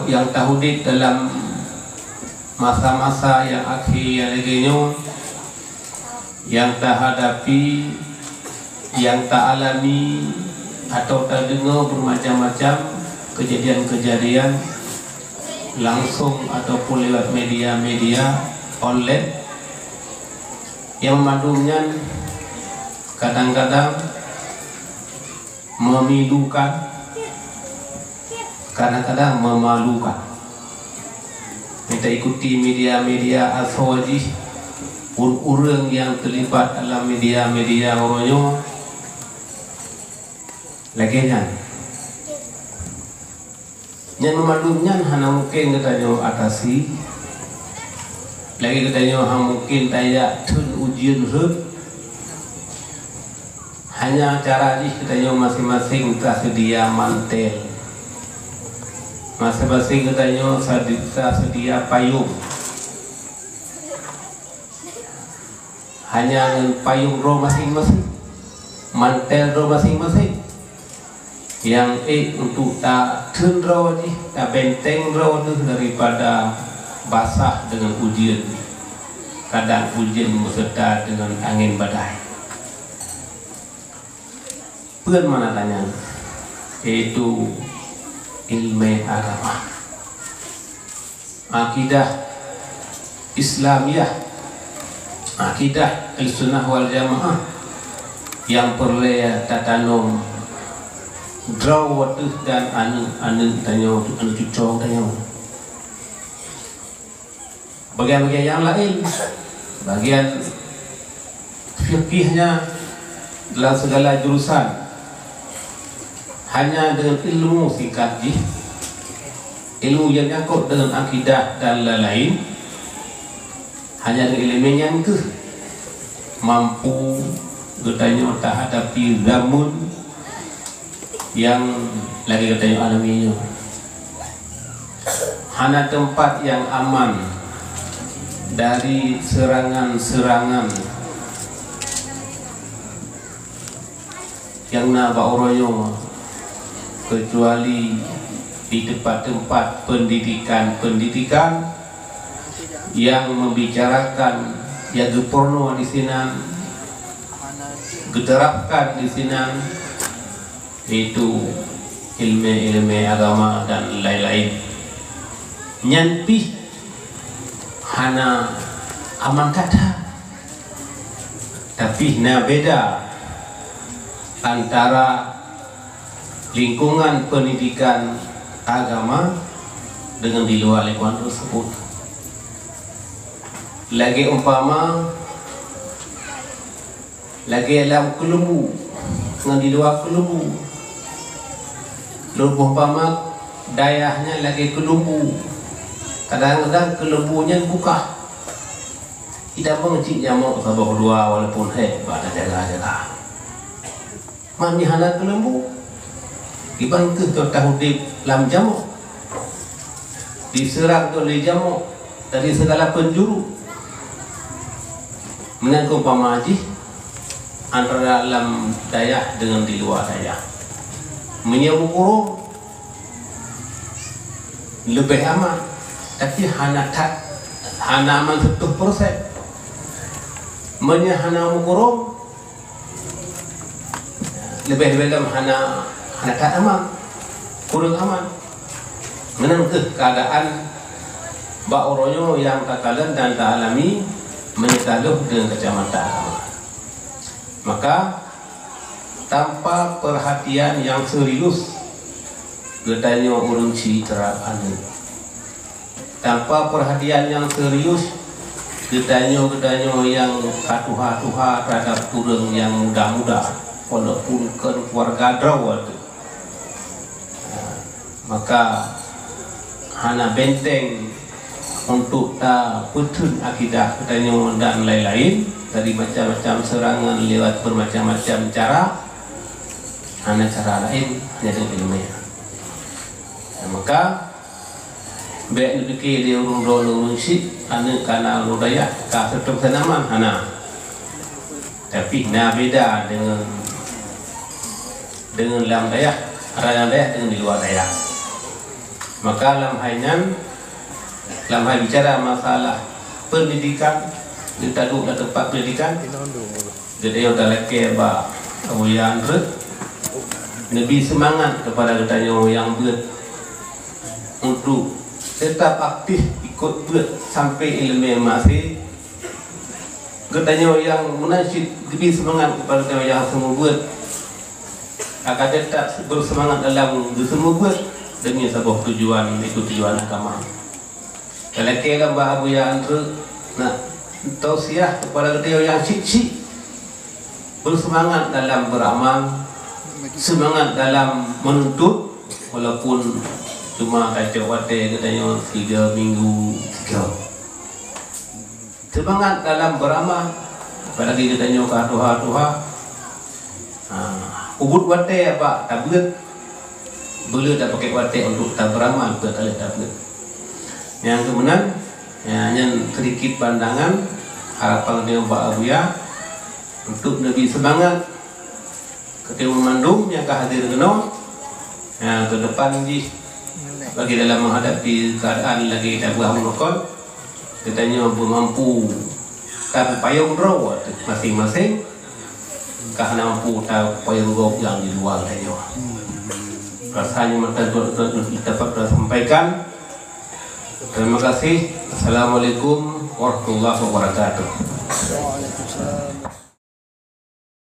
yang tahudik dalam masa-masa yang akhir yang legenyo, yang tak hadapi, yang tak alami atau tak dengar bermacam-macam kejadian-kejadian langsung ataupun lewat media-media online yang memadumnya kadang-kadang memilukan, kadang-kadang memalukan. Kita ikuti media-media aswajih, orang yang terlibat dalam media-media orangnya laginya yang memadumnya hanya mungkin katanya atasi lagi katanya mungkin tidak tun ujian hanya cara ini katanya masing-masing tersedia mantel, masing-masing katanya tersedia payung, hanya dengan payung roh masing-masing, mantel roh masing-masing, yang untuk tak tun roh ni, tak benteng roh tu daripada basah dengan ujian, kadang ujian beserta dengan angin badai. Puan mana tanya, yaitu ilmu agama, akidah Islamiyah, akidah Al-Sunnah wal Jamaah yang perlu tatanum draw dan anu tanya anu cucong tanya. Bagian-bagian yang lain, bagian fikihnya dalam segala jurusan, hanya dengan ilmu singkat ilmu yang nyangkut dengan akidah dan lain-lain, hanya dengan ilmu yang mampu bertanya tak hadapi zaman yang lagi katanya alaminya, hanya tempat yang aman dari serangan-serangan yang nak oroyo, kecuali di tempat-tempat pendidikan yang membicarakan yang porno di sini, diterapkan di sini, itu ilmu agama dan lain-lain. Nyanpi hana aman kata, tapi na beda antara lingkungan pendidikan agama dengan di luar lingkungan tersebut. Lagi umpama lagi dalam kelembu dengan di luar kelembu, umpama dayahnya lagi kelembu, kadang-kadang kelembunya buka, tidak mengecik nyamuk sabah kedua walaupun pada jaga-jaga. Mami hana kelembu iban ke tahu di lam jamuk, diserang oleh jamuk dari segala penjuru. Menangkap pamaji antara dalam dayah dengan di luar dayah, menyebut lebih aman, tapi hana aman 100%. Hana mukurung lebih dalam hana tak aman, kurang aman. Menangkap keadaan bak oronyo yang tak kalian dan tak alami menyetaluh dengan kacamata agama. Maka tanpa perhatian yang serius getanya orang citra anu, tanpa perhatian yang serius getanya yang katuha-tuha terhadap turun yang muda-muda walaupun keluarga drawat, maka hana benteng untuk tak betul akidah katanya dan lain-lain dari macam-macam serangan lewat bermacam-macam cara, hanya cara lain hanya dengan ilmiah. Maka baik dipikir dia urung sih, ane karena budaya kah tetap senaman hana, tapi na beda dengan dalam daya, ada yang daya dengan di luar daya. Maka dalam hal bicara masalah pendidikan, kita duduk di tempat pendidikan, jadi yang terlekeh ba Abu Yandre, lebih semangat kepada kita yang buat untuk tetap aktif ikut buat sampai ilmu masih. Katanya yang munasib lebih semangat kepada kita yang semua buat akan tetap bersemangat dalam semua buat demi sebuah tujuan, itu tujuan agama. Kalau kita Abu Yandre nak tausiah kepada kita yang cik-cik bersemangat dalam beramal, semangat dalam menuntut, walaupun cuma kacau wate katanya 3 minggu 3. Semangat dalam beramal, apalagi katanya doa-doa. Ubud wate apa tablet, boleh tak pakai wate untuk tak beramal, betul tablet. Yang kemudian, yang sedikit pandangan harapan dia Pak Abuya untuk lebih semangat ketika memandung yang hadir kena ke depan di bagi dalam menghadapi keadaan lagi tak berhamukon, katanya mampu tak payung draw masing-masing karena mampu tak payung draw yang di luar tadi. Rasanya mata dapat sampaikan. Terima kasih. Assalamualaikum warahmatullahi wabarakatuh.